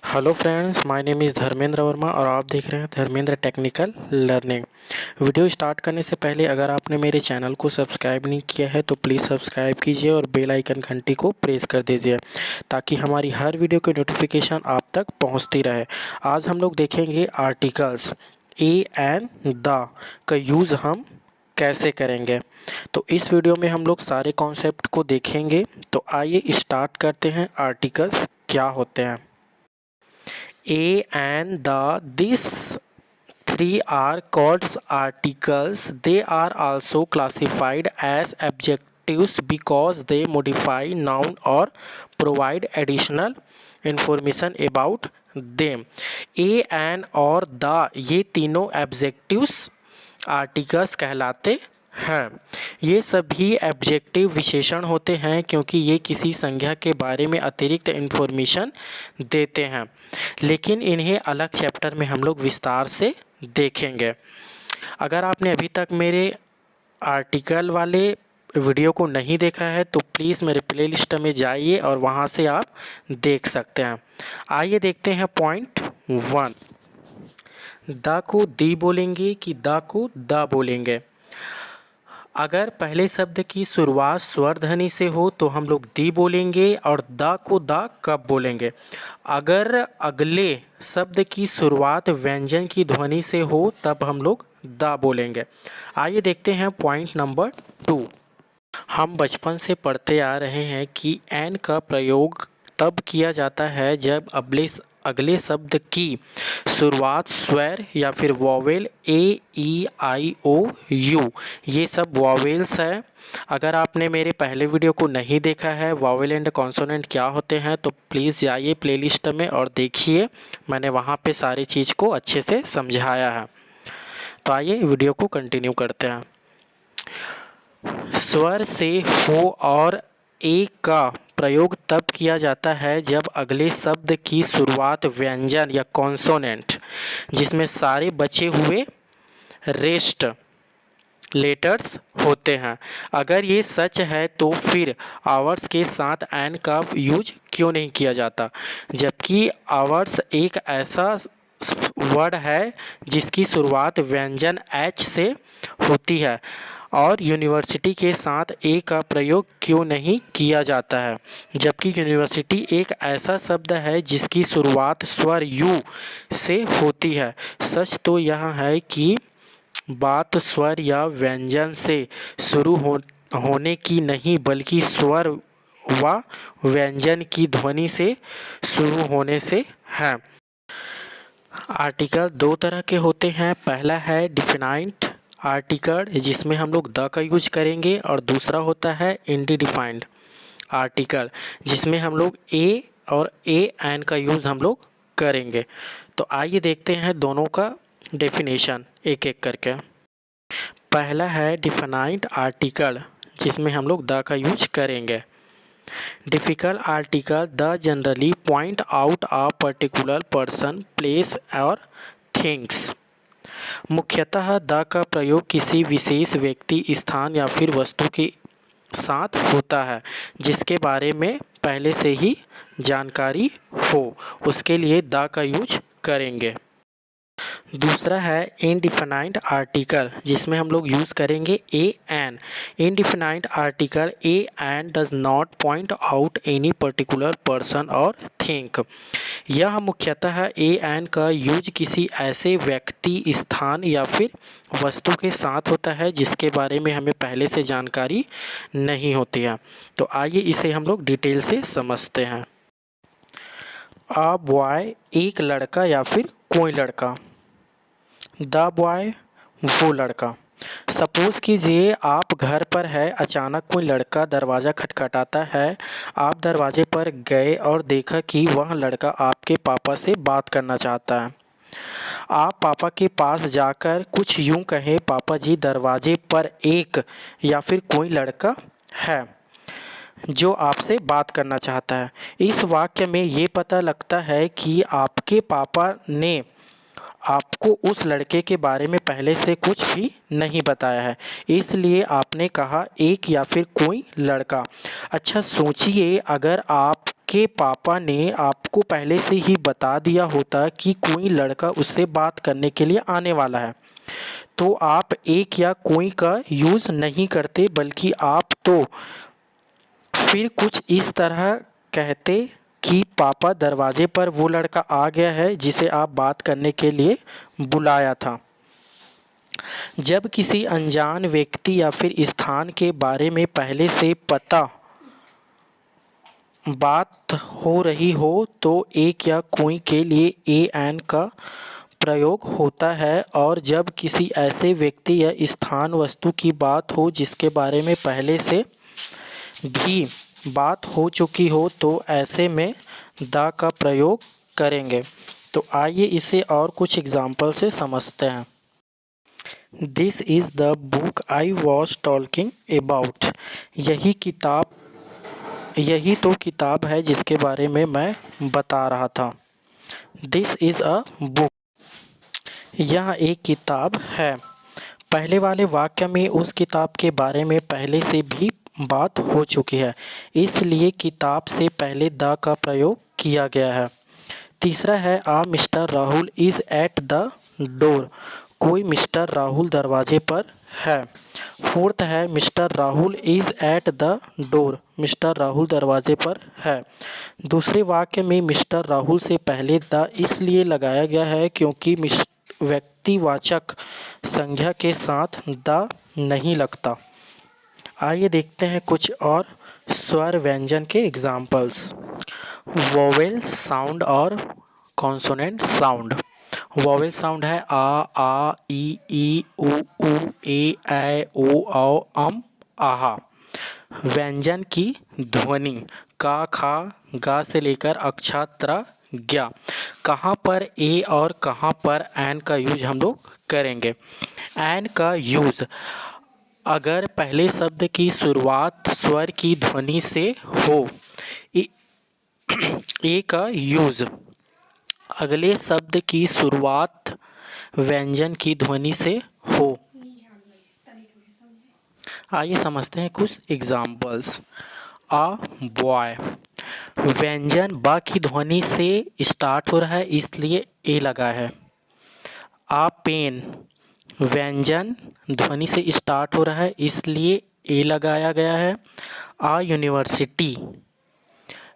Hello friends, my name is Dharmendra Verma और आप देख रहे हैं Dharmendra technical learning. Video start करने से पहले अगर आपने मेरे चैनल को सब्सक्राइब नहीं किया है तो प्लीज़ सब्सक्राइब कीजिए और बेल आइकन घंटी को प्रेस कर दीजिए ताकि हमारी हर वीडियो की नोटिफिकेशन आप तक पहुंचती रहे। आज हम लोग देखेंगे आर्टिकल्स ए एंड द का यूज़ हम कैसे करेंगे। तो इस वीडियो में हम लोग सारे कॉन्सेप्ट को देखेंगे। तो आइए स्टार्ट करते हैं। आर्टिकल्स क्या होते हैं। A and the these three are called articles. They are also classified as adjectives because they modify noun or provide additional information about them. A and और the ये तीनों एब्जेक्टिव्स आर्टिकल्स कहलाते हैं। ये सभी एब्जेक्टिव विशेषण होते हैं क्योंकि ये किसी संज्ञा के बारे में अतिरिक्त इन्फॉर्मेशन देते हैं, लेकिन इन्हें अलग चैप्टर में हम लोग विस्तार से देखेंगे। अगर आपने अभी तक मेरे आर्टिकल वाले वीडियो को नहीं देखा है तो प्लीज़ मेरे प्लेलिस्ट में जाइए और वहाँ से आप देख सकते हैं। आइए देखते हैं पॉइंट 1। द को दी बोलेंगे कि द को द बोलेंगे। अगर पहले शब्द की शुरुआत स्वर ध्वनि से हो तो हम लोग दी बोलेंगे और द को द कब बोलेंगे। अगर अगले शब्द की शुरुआत व्यंजन की ध्वनि से हो तब हम लोग द बोलेंगे। आइए देखते हैं पॉइंट नंबर 2। हम बचपन से पढ़ते आ रहे हैं कि एन का प्रयोग तब किया जाता है जब अगले शब्द की शुरुआत स्वर या फिर vowel A E I O you, ये सब वॉवेल्स है। अगर आपने मेरे पहले वीडियो को नहीं देखा है वॉवेल एंड कॉन्सोनेंट क्या होते हैं तो प्लीज़ जाइए प्लेलिस्ट में और देखिए, मैंने वहाँ पे सारी चीज़ को अच्छे से समझाया है। तो आइए वीडियो को कंटिन्यू करते हैं। स्वर से हो और ए का प्रयोग तब किया जाता है जब अगले शब्द की शुरुआत व्यंजन या कॉन्सोनेंट जिसमें सारे बचे हुए रेस्ट लेटर्स होते हैं। अगर ये सच है तो फिर आवर्स के साथ एन का यूज क्यों नहीं किया जाता, जबकि आवर्स एक ऐसा वर्ड है जिसकी शुरुआत व्यंजन एच से होती है, और यूनिवर्सिटी के साथ ए का प्रयोग क्यों नहीं किया जाता है, जबकि यूनिवर्सिटी एक ऐसा शब्द है जिसकी शुरुआत स्वर यू से होती है। सच तो यह है कि बात स्वर या व्यंजन से शुरू होने की नहीं बल्कि स्वर व व्यंजन की ध्वनि से शुरू होने से है। आर्टिकल दो तरह के होते हैं। पहला है डिफिनाइट आर्टिकल जिसमें हम लोग द का यूज करेंगे, और दूसरा होता है इंडिफाइंड आर्टिकल जिसमें हम लोग ए और ए एन का यूज़ हम लोग करेंगे। तो आइए देखते हैं दोनों का डेफिनेशन एक एक करके। पहला है डिफिनाइट आर्टिकल जिसमें हम लोग द का यूज करेंगे। Difficult article the generally point out a particular person, place और थिंग्स। मुख्यतः द का प्रयोग किसी विशेष व्यक्ति, स्थान या फिर वस्तु के साथ होता है जिसके बारे में पहले से ही जानकारी हो, उसके लिए द का यूज करेंगे। दूसरा है इनडिफिनाइट आर्टिकल जिसमें हम लोग यूज़ करेंगे a an. Indefinite article a an does not point out any particular person और थिंग। यह मुख्यतः ए एन का यूज किसी ऐसे व्यक्ति, स्थान या फिर वस्तु के साथ होता है जिसके बारे में हमें पहले से जानकारी नहीं होती है। तो आइए इसे हम लोग डिटेल से समझते हैं। अ बॉय एक लड़का या फिर कोई लड़का। द बॉय वो लड़का। सपोज़ कीजिए आप घर पर है, अचानक कोई लड़का दरवाज़ा खटखटाता है। आप दरवाजे पर गए और देखा कि वह लड़का आपके पापा से बात करना चाहता है। आप पापा के पास जाकर कुछ यूं कहें, पापा जी दरवाजे पर एक या फिर कोई लड़का है जो आपसे बात करना चाहता है। इस वाक्य में ये पता लगता है कि आपके पापा ने आपको उस लड़के के बारे में पहले से कुछ भी नहीं बताया है, इसलिए आपने कहा एक या फिर कोई लड़का। अच्छा सोचिए, अगर आपके आपके पापा ने आपको पहले से ही बता दिया होता कि कोई लड़का उससे बात करने के लिए आने वाला है, तो आप एक या कोई का यूज़ नहीं करते, बल्कि आप तो फिर कुछ इस तरह कहते कि पापा, दरवाजे पर वो लड़का आ गया है जिसे आप बात करने के लिए बुलाया था। जब किसी अनजान व्यक्ति या फिर स्थान के बारे में पहले से पता बात हो रही हो तो एक या कोई के लिए ए एन का प्रयोग होता है, और जब किसी ऐसे व्यक्ति या स्थान वस्तु की बात हो जिसके बारे में पहले से भी बात हो चुकी हो तो ऐसे में द का प्रयोग करेंगे। तो आइए इसे और कुछ एग्जाम्पल से समझते हैं। This is the book I was talking about. यही तो किताब है जिसके बारे में मैं बता रहा था। दिस इज़ अ बुक, यह एक किताब है। पहले वाले वाक्य में उस किताब के बारे में पहले से भी बात हो चुकी है, इसलिए किताब से पहले द का प्रयोग किया गया है। तीसरा है mister Rahul is at the door. कोई मिस्टर राहुल दरवाजे पर है। फोर्थ है mister Rahul is at the door. Mister Rahul दरवाजे पर है। दूसरे वाक्य में मिस्टर राहुल से पहले द इसलिए लगाया गया है क्योंकि व्यक्तिवाचक संज्ञा के साथ द नहीं लगता। आइए देखते हैं कुछ और स्वर व्यंजन के एग्जाम्पल्स। वोवेल साउंड और कॉन्सोनेंट साउंड। वोवेल साउंड है आ ई उ ए ऐ ओ औ आहा। व्यंजन की ध्वनि का, खा, गा से लेकर अक्षात्रा ज्ञा। कहाँ पर ए और कहाँ पर एन का यूज हम लोग करेंगे। एन का यूज अगर पहले शब्द की शुरुआत स्वर की ध्वनि से हो। ए का यूज अगले शब्द की शुरुआत व्यंजन की ध्वनि से हो। आइए समझते हैं कुछ एग्जाम्पल्स। अ बॉय, व्यंजन ब की ध्वनि से स्टार्ट हो रहा है इसलिए ए लगा है। अ पेन, व्यंजन ध्वनि से स्टार्ट हो रहा है इसलिए ए लगाया गया है। अ यूनिवर्सिटी,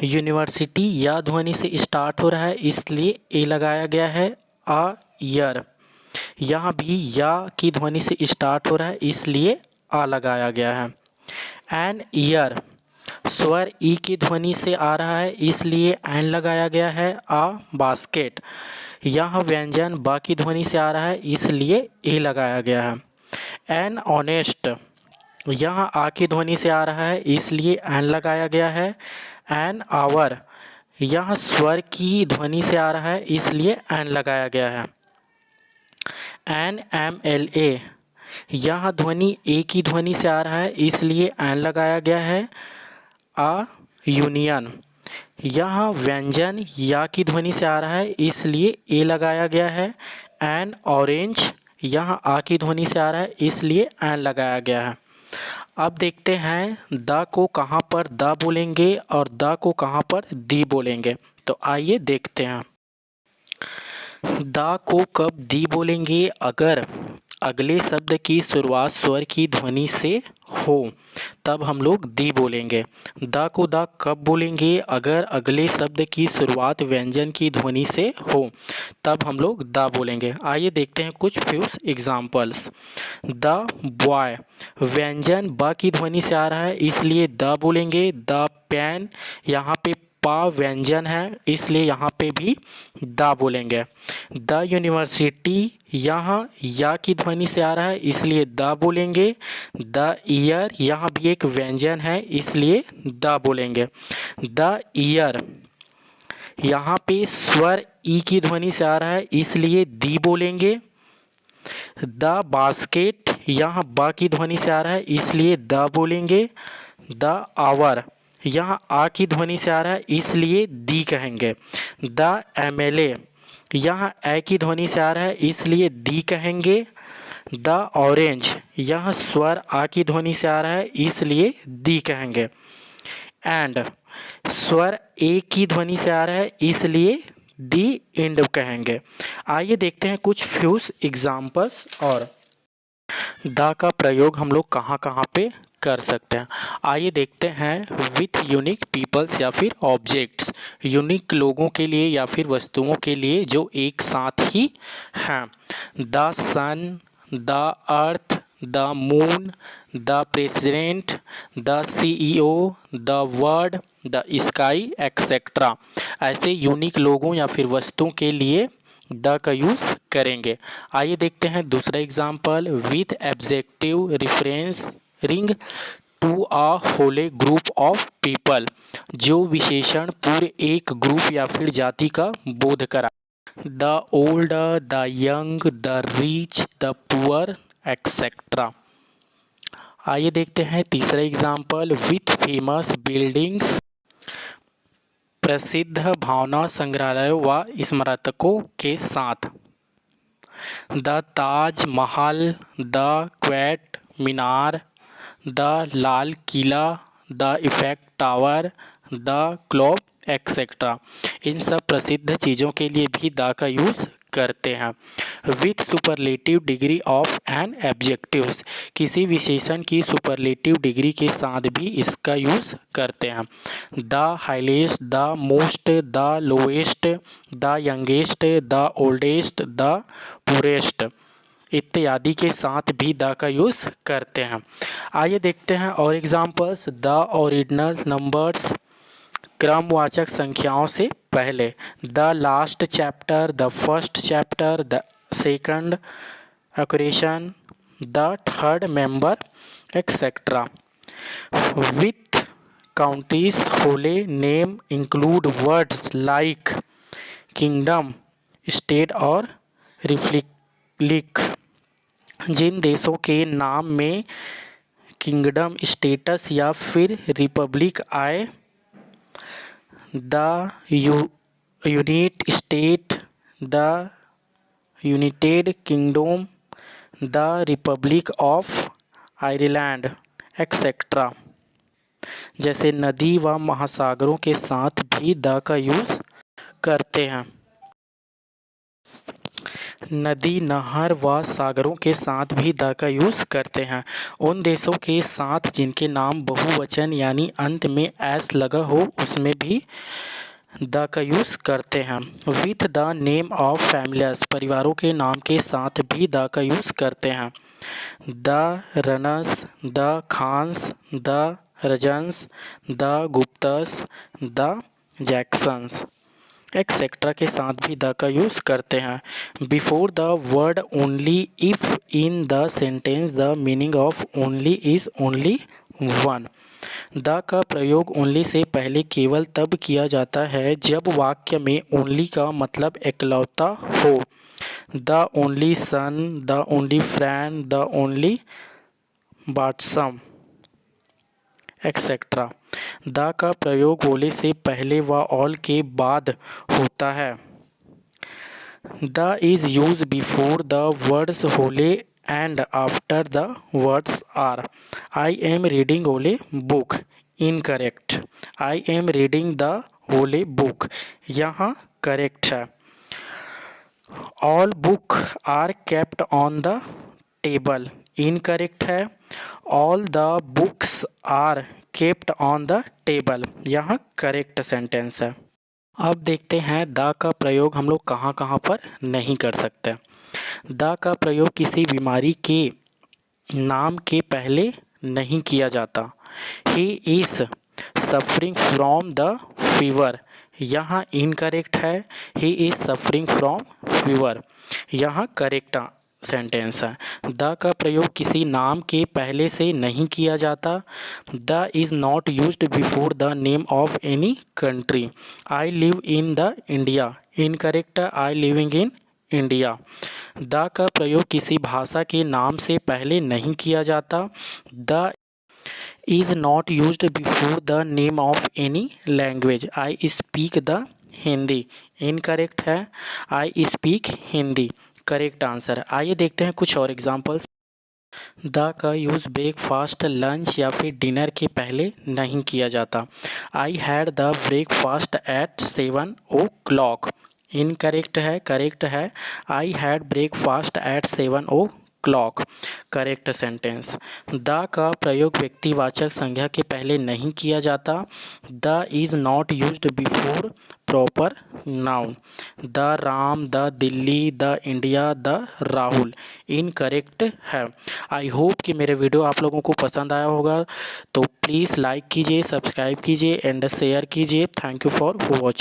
यूनिवर्सिटी या ध्वनि से स्टार्ट हो रहा है इसलिए ए लगाया गया है। अ ईयर, यहाँ भी या की ध्वनि से स्टार्ट हो रहा है इसलिए आ लगाया गया है। एन ईयर, स्वर ई की ध्वनि से आ रहा है इसलिए एन लगाया गया है। अ बास्केट, यहाँ व्यंजन बा की ध्वनि से आ रहा है इसलिए ए लगाया गया है। एन ऑनेस्ट, यहाँ आ की ध्वनि से आ रहा है इसलिए एन लगाया गया है। एन आवर, यहाँ स्वर की ध्वनि से आ रहा है इसलिए एन लगाया गया है। एन एम एल ए, यहाँ ध्वनि ए की ध्वनि से आ रहा है इसलिए एन लगाया गया है। अ यूनियन, यहाँ व्यंजन या की ध्वनि से आ रहा है इसलिए ए लगाया गया है। एन ऑरेंज, यहाँ आ की ध्वनि से आ रहा है इसलिए एन लगाया गया है। अब देखते हैं द को कहाँ पर द बोलेंगे और द को कहाँ पर दी बोलेंगे। तो आइए देखते हैं। द को कब दी बोलेंगे, अगर अगले शब्द की शुरुआत स्वर की ध्वनि से हो तब हम लोग दी बोलेंगे। द को द कब बोलेंगे, अगर अगले शब्द की शुरुआत व्यंजन की ध्वनि से हो तब हम लोग द बोलेंगे। आइए देखते हैं कुछ फ्यू एग्जाम्पल्स। द बॉय, व्यंजन ब की ध्वनि से आ रहा है इसलिए द बोलेंगे। द पेन, यहाँ पे पा व्यंजन है इसलिए यहाँ पे भी द बोलेंगे। द यूनिवर्सिटी, यहाँ या की ध्वनि से आ रहा है इसलिए द बोलेंगे। द ईयर, यहाँ भी एक व्यंजन है इसलिए द बोलेंगे। द ईयर, यहाँ पे स्वर ई की ध्वनि से आ रहा है इसलिए दी बोलेंगे। द बास्केट, यहाँ बा की ध्वनि से आ रहा है इसलिए द बोलेंगे। द आवर, यहाँ आ की ध्वनि से आ रहा है इसलिए दी कहेंगे। द एमएलए, यहाँ ए की ध्वनि से आ रहा है इसलिए दी कहेंगे। द ऑरेंज, यहाँ स्वर आ की ध्वनि से आ रहा है इसलिए दी कहेंगे। एंड, स्वर एक की ध्वनि से आ रहा है इसलिए दी एंड कहेंगे। आइए देखते हैं कुछ फ्यूज एग्जाम्पल्स और द का प्रयोग हम लोग कहाँ कहाँ पे कर सकते हैं। आइए देखते हैं विथ यूनिक पीपल्स या फिर ऑब्जेक्ट्स, यूनिक लोगों के लिए या फिर वस्तुओं के लिए जो एक साथ ही हैं। The sun, the earth, the moon, the president, the CEO, the word, the sky etcetera. ऐसे यूनिक लोगों या फिर वस्तुओं के लिए द का यूज़ करेंगे। आइए देखते हैं दूसरा example with objective referencing to a whole group of people, जो विशेषण पूरे एक ग्रुप या फिर जाति का बोध करा। The old, the young, the rich, the poor etcetera. आइए देखते हैं तीसरा एग्जाम्पल विथ फेमस बिल्डिंग्स, प्रसिद्ध भावना संग्रहालयों व स्मारकों के साथ। The Taj Mahal, the Qutub Minar, the Lal Qila, the इफेक्ट टावर, द ग्लोब एक्सेट्रा। इन सब प्रसिद्ध चीज़ों के लिए भी द का यूज़ करते हैं। With superlative degree of an adjectives, किसी विशेषण की सुपरलेटिव डिग्री के साथ भी इसका यूज़ करते हैं। The highest, the most, the lowest, the youngest, the oldest, the purest इत्यादि के साथ भी द का यूज़ करते हैं। आइए देखते हैं और एग्जांपल्स। द ओरिजिनल नंबर्स, क्रमवाचक संख्याओं से पहले। The last chapter, the first chapter, the second occurrence, the third member etcetera. With counties whole name include words like kingdom, state और रिपब्लिक। जिन देशों के नाम में किंगडम, स्टेटस या फिर रिपब्लिक आए, the United state, the United kingdom, the Republic of Ireland etcetera. जैसे नदी व महासागरों के साथ भी द का यूज़ करते हैं। नदी, नहर व सागरों के साथ भी द का यूज़ करते हैं। उन देशों के साथ जिनके नाम बहुवचन यानी अंत में एस लगा हो उसमें भी द का यूज़ करते हैं। With the name of families, परिवारों के नाम के साथ भी द का यूज़ करते हैं। The Ranas, the Khans, the Rajans, the Guptas, the Jacksons etcetera के साथ भी द का यूज़ करते हैं। Before the word only if in the sentence the meaning of only is only one. The का प्रयोग ओनली से पहले केवल तब किया जाता है जब वाक्य में ओनली का मतलब एकलौता हो। The only son, the only friend, the only batsman etcetera. The का प्रयोग होले से पहले व ऑल के बाद होता है। The is use before the words whole and after the words are. I am reading whole book, incorrect. I am reading the whole book, यहाँ करेक्ट है। All book are kept on the table, incorrect है। All the books are kept on the table, यहाँ correct sentence है। अब देखते हैं the का प्रयोग हम लोग कहाँ कहाँ पर नहीं कर सकते। द का प्रयोग किसी बीमारी के नाम के पहले नहीं किया जाता। He is suffering from the fever, यहाँ इनकरेक्ट है। He is suffering from fever, यहाँ करेक्ट सेंटेंस है। द का प्रयोग किसी नाम के पहले से नहीं किया जाता। The is not used before the name of any country. I live in the India, incorrect. I living in India. The का प्रयोग किसी भाषा के नाम से पहले नहीं किया जाता। The is not used before the name of any language. I speak the Hindi, incorrect है। I speak Hindi, correct answer. आइए देखते हैं कुछ और एग्जांपल्स। द का यूज़ ब्रेकफास्ट, लंच या फिर डिनर के पहले नहीं किया जाता। I had the breakfast at 7 o'clock। Incorrect है, करेक्ट है। I had breakfast at 7 o'clock। Correct sentence. The का प्रयोग व्यक्तिवाचक संज्ञा के पहले नहीं किया जाता। The is not used before proper noun. The Ram, the Delhi, the India, the Rahul. Incorrect है। आई होप कि मेरे वीडियो आप लोगों को पसंद आया होगा, तो प्लीज़ लाइक कीजिए, सब्सक्राइब कीजिए एंड शेयर कीजिए। Thank you for watching.